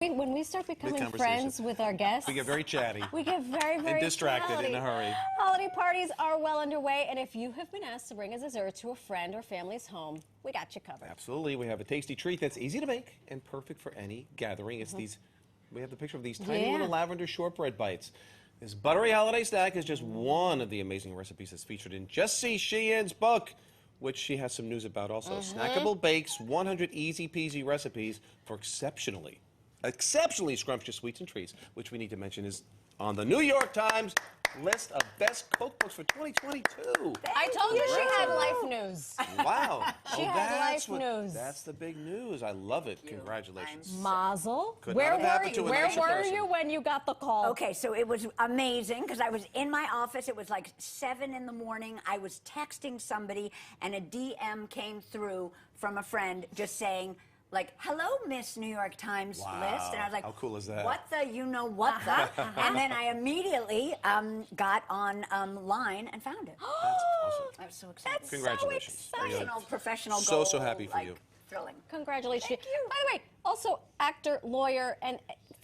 When we start becoming friends with our guests, we get very chatty. We get very, very and distracted chatty. in a hurry. Holiday parties are well underway, and if you have been asked to bring a dessert to a friend or family's home, we got you covered. Absolutely. We have a tasty treat that's easy to make and perfect for any gathering. It's these, we have the picture of these tiny little lavender shortbread bites. This buttery holiday snack is just one of the amazing recipes that's featured in Jessie Sheehan's book, which she has some news about also. Snackable Bakes, 100 easy-peasy recipes for exceptionally scrumptious sweets and treats, which we need to mention is on the New York Times list of best cookbooks for 2022. I told you she had life news. Wow. She had life news. That's the big news. I love it. Congratulations. Mazel. Could not have happened to a Where nicer were person. you when you got the call? Okay, so it was amazing because I was in my office. It was like 7 in the morning. I was texting somebody, and a DM came through from a friend just saying, like, hello, Miss New York Times list. And I was like, how cool is that? What the, you know what the? And then I immediately got on line and found it. That's awesome. I was so excited. That's Congratulations. so exciting. Professional So goal, happy for like, you. Thrilling. Congratulations. Thank you. By the way, also actor, lawyer, and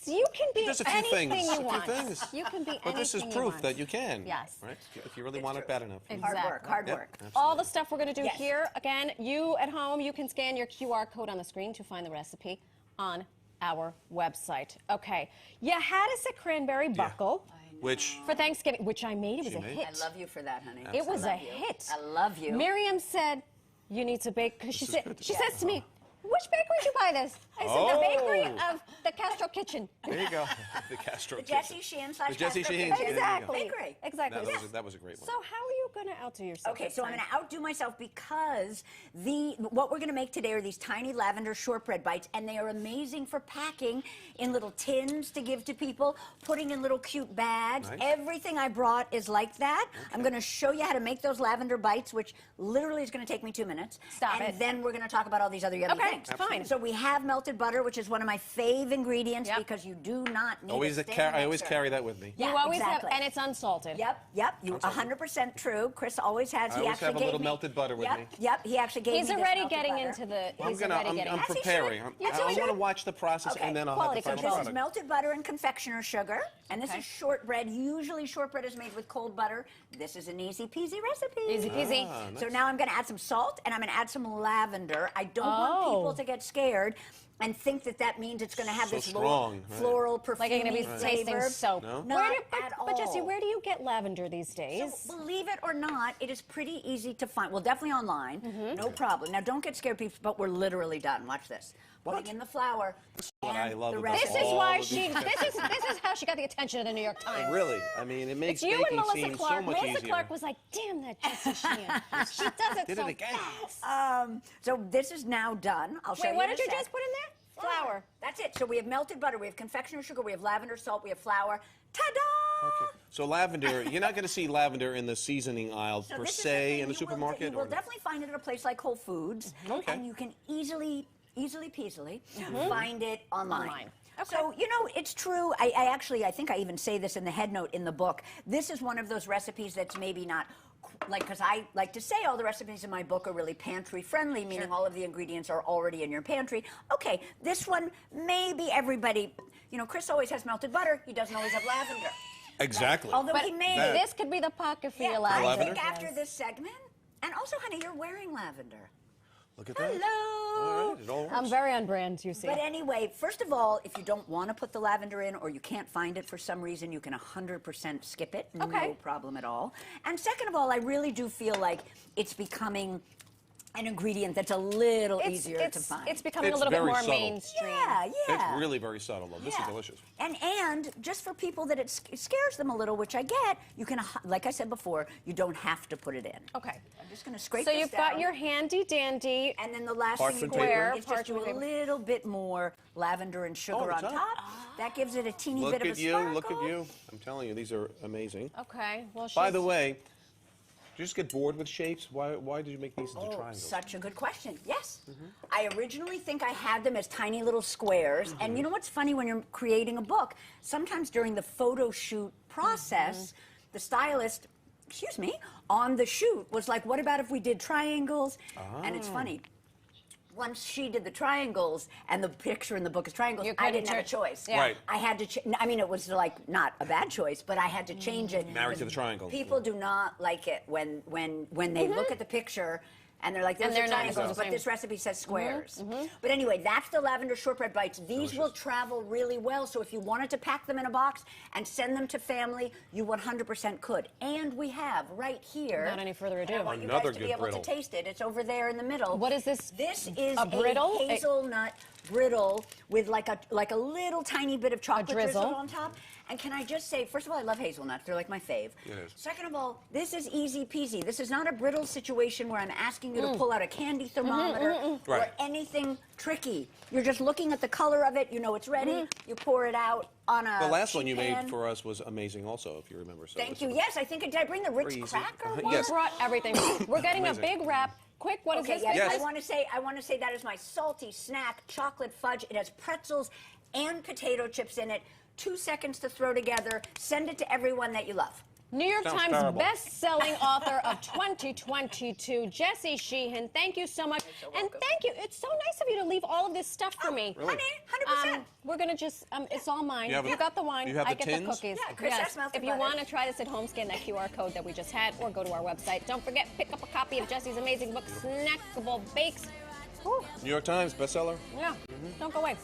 you can be Just a few anything things. you want. You can be But this is anything you proof want. that you can. Yes. Right? If you really want it bad enough. Exactly. Hard work. All the stuff we're going to do Yes. here, again, you at home, you can scan your QR code on the screen to find the recipe on our website. Okay. You had us a cranberry buckle Which for Thanksgiving, which I made. It was a made? hit. I love you for that, honey. It was I a love you. hit. I love you. Miriam said, you need to bake, because she says to me, which bakery did you buy this? I said, Oh. the bakery of the Castro Kitchen. there you go. The Castro Jessie Sheehan / The Jessie Castro Sheehan. Kitchen. Exactly. Bakery. Exactly. That was a great one. So how are you going to outdo yourself? Okay, this so I'm time? going to outdo myself because what we're going to make today are these tiny lavender shortbread bites, and they are amazing for packing in little tins to give to people, putting in little cute bags. Nice. Everything I brought is like that. Okay. I'm going to show you how to make those lavender bites, which literally is going to take me 2 minutes. Stop it. And then we're going to talk about all these other yummy things. Fine. So we have melted butter, which is one of my fave ingredients because you do not need I always carry that with me. You always have, and it's unsalted. Yep. You 100% true. Chris always has. I always have a little melted butter with me. Yep. He actually gave me He's this already melted getting butter. into the. I'm preparing. I want to watch the process, and then I'll have the final This product. is melted butter and confectioner sugar, and this is shortbread. Usually shortbread is made with cold butter. This is an easy-peasy recipe. Easy peasy. Nice. So now I'm going to add some salt, and I'm going to add some lavender. I don't want people to get scared and think that means it's going to have So this strong, floral, perfumey Like you're going to be tasting soap. No? Not at all. But Jessie, where do you get lavender these days? So, believe it or not, it is pretty easy to find. Well, definitely online. No problem. Now, don't get scared, people, but we're literally done. Watch this. Putting in the flour. What I love the about rest This of is all why of she. This is how she got the attention of the New York Times. Really, I mean, it makes It's you and baking Melissa seem Clark. so much Melissa easier. Clark was like, "Damn that Jessie Sheehan. She does it Did so it again. fast." So this is now done. I'll show you. Wait, what in a did you sec. just put in there? Flour. That's it. So we have melted butter, we have confectioner sugar, we have lavender salt, we have flour. Ta-da! Okay. So lavender, you're not going to see lavender in the seasoning aisle So per this is se thing, in the you supermarket. You will definitely find it at a place like Whole Foods, Okay. and you can easily peasily find it online. Okay. So, you know, it's true. I think I even say this in the head note in the book. This is one of those recipes that's maybe not, like, because I like to say all the recipes in my book are really pantry friendly, meaning all of the ingredients are already in your pantry. Okay, this one, maybe everybody, you know, Chris always has melted butter. He doesn't always have lavender. Exactly. Although But he may. this could be the pocket for your I lavender. think after this segment, and also, honey, you're wearing lavender. Look at that. Hello. All right, it all works. I'm very on brand, you see. But anyway, first of all, if you don't want to put the lavender in or you can't find it for some reason, you can 100% skip it. Okay. No problem at all. And second of all, I really do feel like it's becoming an ingredient that's a little easier to find. It's becoming It's a little bit very more subtle. mainstream. Yeah. It's really very subtle, though. This is Yeah. delicious. And just for people that it scares them a little, which I get, you can, like I said before, you don't have to put it in. Okay. I'm just going to scrape So this you've down. got your handy dandy. And then the last thing you Parchment do paper. is just do a little bit more lavender and sugar on on top. top. That gives it a teeny Look bit of a at you. sparkle. Look at you. I'm telling you, these are amazing. Okay. Well, By the way, do you just get bored with shapes? Why did you make these into triangles? Such a good question. Yes. I originally think I had them as tiny little squares. And you know what's funny when you're creating a book? Sometimes during the photo shoot process, the stylist, on the shoot was like, what about if we did triangles? And it's funny. once she did the triangles, and the picture in the book is triangles, You I couldn't didn't have a ch- choice. Yeah. Right. I had to. I mean, it was like not a bad choice, but I had to change it. Married to the triangle. People do not like it when they look at the picture. And they're like, those they're are not triangles, the but same. this recipe says squares. But anyway, that's the lavender shortbread bites. These will travel really well. So if you wanted to pack them in a box and send them to family, you 100% could. And we have right here. Without any further ado. I want you Another guys to be good able brittle. to taste it. It's over there in the middle. What is this? This is A brittle? a hazelnut brittle with like a little tiny bit of chocolate drizzle. drizzle on top. And can I just say, first of all, I love hazelnuts. They're like my fave. It is. Second of all, this is easy peasy. This is not a brittle situation where I'm asking you to pull out a candy thermometer or Right. anything tricky. You're just looking at the color of it. You know it's ready. You pour it out on a The last one you sheet made pan. for us was amazing also, if you remember. So Thank this you. was Yes, I think, did I bring the Ritz very easy. cracker one? Yes. Brought everything. We're getting a Amazing. big wrap. Quick, what is Okay, this? yes, Yes. I want to say that is my salty snack chocolate fudge. It has pretzels and potato chips in it. 2 seconds to throw together. Send it to everyone that you love. New York Sounds Times terrible. best-selling author of 2022, Jessie Sheehan. Thank you so much. so And welcome. thank you. It's so nice of you to leave all of this stuff for me. Really? Honey, 100%. We're going to just, it's all mine. You have You got the wine. you have I the get tins? the cookies. Yeah, Chris, yes. that's melted If you butter. want to try this at home, scan that QR code that we just had or go to our website. Don't forget, pick up a copy of Jessie's amazing book, Snackable Bakes. Whew. New York Times bestseller. Yeah, don't go away.